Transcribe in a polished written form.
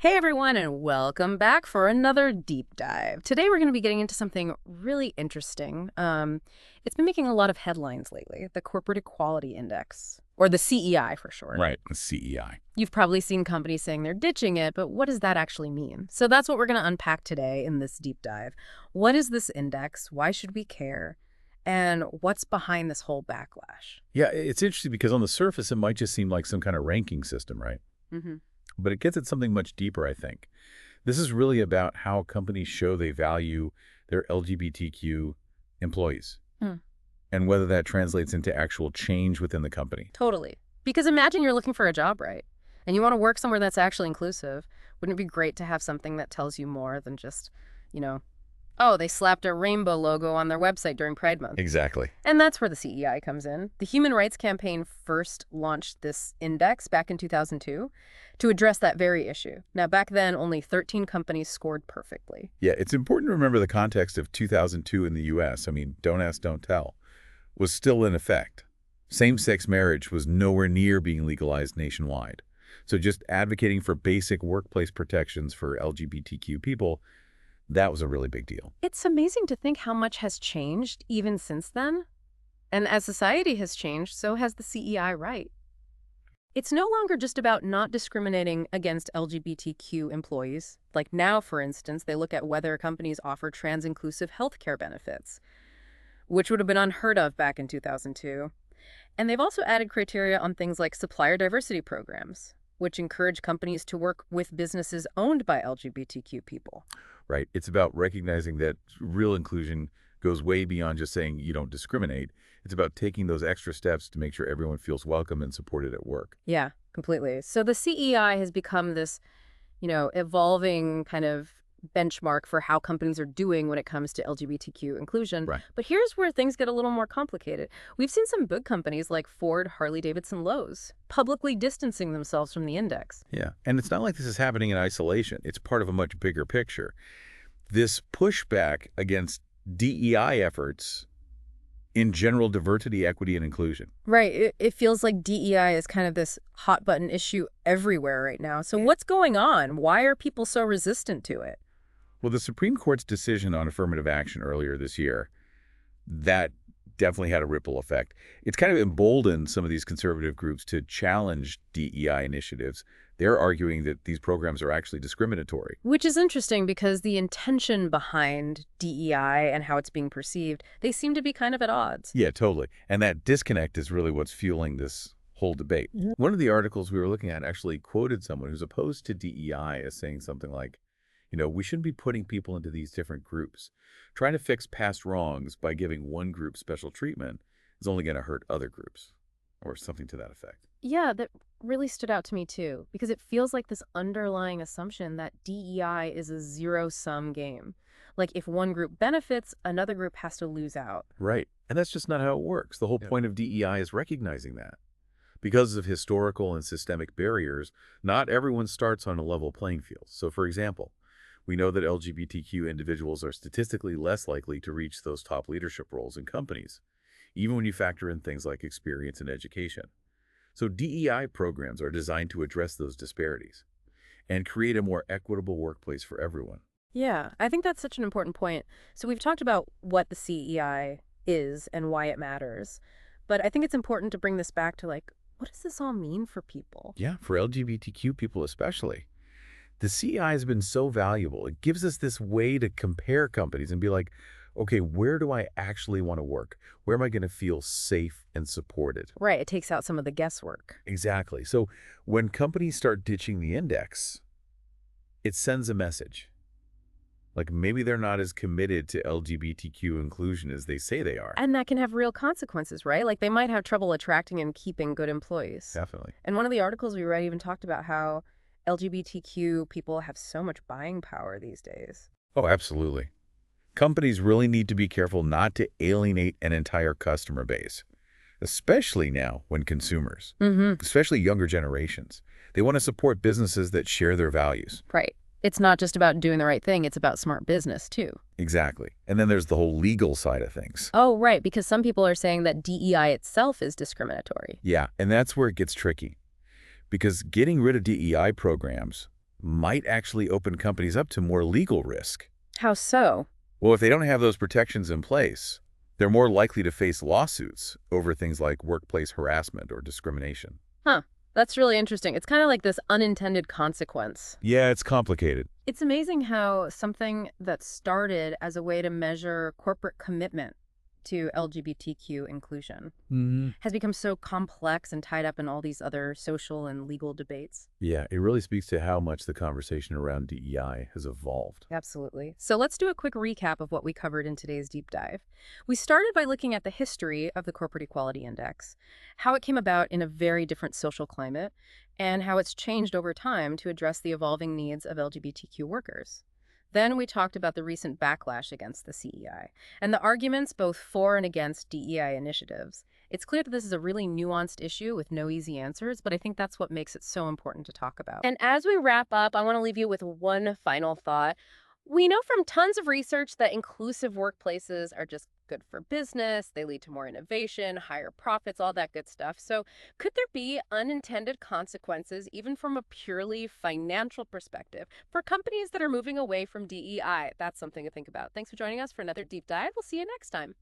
Hey everyone, and welcome back for another deep dive. Today we're going to be getting into something really interesting. It's been making a lot of headlines lately, the Corporate Equality Index, or the CEI for short. Right, the CEI. You've probably seen companies saying they're ditching it, but what does that actually mean? So that's what we're going to unpack today in this deep dive. What is this index? Why should we care? And what's behind this whole backlash? Yeah, it's interesting because on the surface, it might just seem like some kind of ranking system, right? Mm-hmm. But it gets at something much deeper, I think. This is really about how companies show they value their LGBTQ employees and whether that translates into actual change within the company. Totally. Because imagine you're looking for a job, right? And you want to work somewhere that's actually inclusive. Wouldn't it be great to have something that tells you more than just, oh, they slapped a rainbow logo on their website during Pride Month. Exactly. And that's where the CEI comes in. The Human Rights Campaign first launched this index back in 2002 to address that very issue. Now, back then, only 13 companies scored perfectly. Yeah, it's important to remember the context of 2002 in the U.S. I mean, don't ask, don't tell, was still in effect. Same-sex marriage was nowhere near being legalized nationwide. So just advocating for basic workplace protections for LGBTQ people, that was a really big deal. It's amazing to think how much has changed even since then. And as society has changed, so has the CEI right. It's no longer just about not discriminating against LGBTQ employees. Like now, for instance, they look at whether companies offer trans-inclusive healthcare benefits, which would have been unheard of back in 2002. And they've also added criteria on things like supplier diversity programs, which encourage companies to work with businesses owned by LGBTQ people. Right. It's about recognizing that real inclusion goes way beyond just saying you don't discriminate. It's about taking those extra steps to make sure everyone feels welcome and supported at work. Yeah, completely. So the CEI has become this, evolving kind of benchmark for how companies are doing when it comes to LGBTQ inclusion. Right. But here's where things get a little more complicated. We've seen some big companies like Ford, Harley-Davidson, Lowe's publicly distancing themselves from the index. Yeah. And it's not like this is happening in isolation. It's part of a much bigger picture. This pushback against DEI efforts in general diversity, equity, and inclusion. Right. It feels like DEI is kind of this hot button issue everywhere right now. So what's going on? Why are people so resistant to it? Well, the Supreme Court's decision on affirmative action earlier this year, that definitely had a ripple effect. It's kind of emboldened some of these conservative groups to challenge DEI initiatives. They're arguing that these programs are actually discriminatory. Which is interesting because the intention behind DEI and how it's being perceived, they seem to be kind of at odds. Yeah, totally. And that disconnect is really what's fueling this whole debate. One of the articles we were looking at actually quoted someone who's opposed to DEI as saying something like, we shouldn't be putting people into these different groups. Trying to fix past wrongs by giving one group special treatment is only going to hurt other groups, or something to that effect. Yeah, that really stood out to me too, because it feels like this underlying assumption that DEI is a zero-sum game. Like if one group benefits, another group has to lose out. Right. And that's just not how it works. The whole point of DEI is recognizing that. Because of historical and systemic barriers, not everyone starts on a level playing field. So for example, we know that LGBTQ individuals are statistically less likely to reach those top leadership roles in companies, even when you factor in things like experience and education. So DEI programs are designed to address those disparities and create a more equitable workplace for everyone. Yeah, I think that's such an important point. So we've talked about what the CEI is and why it matters. But I think it's important to bring this back to what does this all mean for people? Yeah, for LGBTQ people especially. The CEI has been so valuable. It gives us this way to compare companies and be like, okay, where do I actually want to work? Where am I going to feel safe and supported? Right. It takes out some of the guesswork. Exactly. So when companies start ditching the index, it sends a message. Like maybe they're not as committed to LGBTQ inclusion as they say they are. And that can have real consequences, right? Like they might have trouble attracting and keeping good employees. Definitely. And one of the articles we read even talked about how LGBTQ people have so much buying power these days. Oh, absolutely. Companies really need to be careful not to alienate an entire customer base, especially now when consumers, especially younger generations, they want to support businesses that share their values. Right. It's not just about doing the right thing. It's about smart business, too. Exactly. And then there's the whole legal side of things. Oh, right. Because some people are saying that DEI itself is discriminatory. Yeah. And that's where it gets tricky. Because getting rid of DEI programs might actually open companies up to more legal risk. How so? Well, if they don't have those protections in place, they're more likely to face lawsuits over things like workplace harassment or discrimination. Huh. That's really interesting. It's kind of like this unintended consequence. Yeah, it's complicated. It's amazing how something that started as a way to measure corporate commitment to LGBTQ inclusion Hmm. has become so complex and tied up in all these other social and legal debates. Yeah, it really speaks to how much the conversation around DEI has evolved. Absolutely. So let's do a quick recap of what we covered in today's deep dive. We started by looking at the history of the Corporate Equality Index, how it came about in a very different social climate, and how it's changed over time to address the evolving needs of LGBTQ workers. Then we talked about the recent backlash against the CEI and the arguments both for and against DEI initiatives. It's clear that this is a really nuanced issue with no easy answers, but I think that's what makes it so important to talk about. And as we wrap up, I want to leave you with one final thought. We know from tons of research that inclusive workplaces are just good for business, they lead to more innovation, higher profits, all that good stuff. So could there be unintended consequences, even from a purely financial perspective, for companies that are moving away from DEI? That's something to think about. Thanks for joining us for another deep dive. We'll see you next time.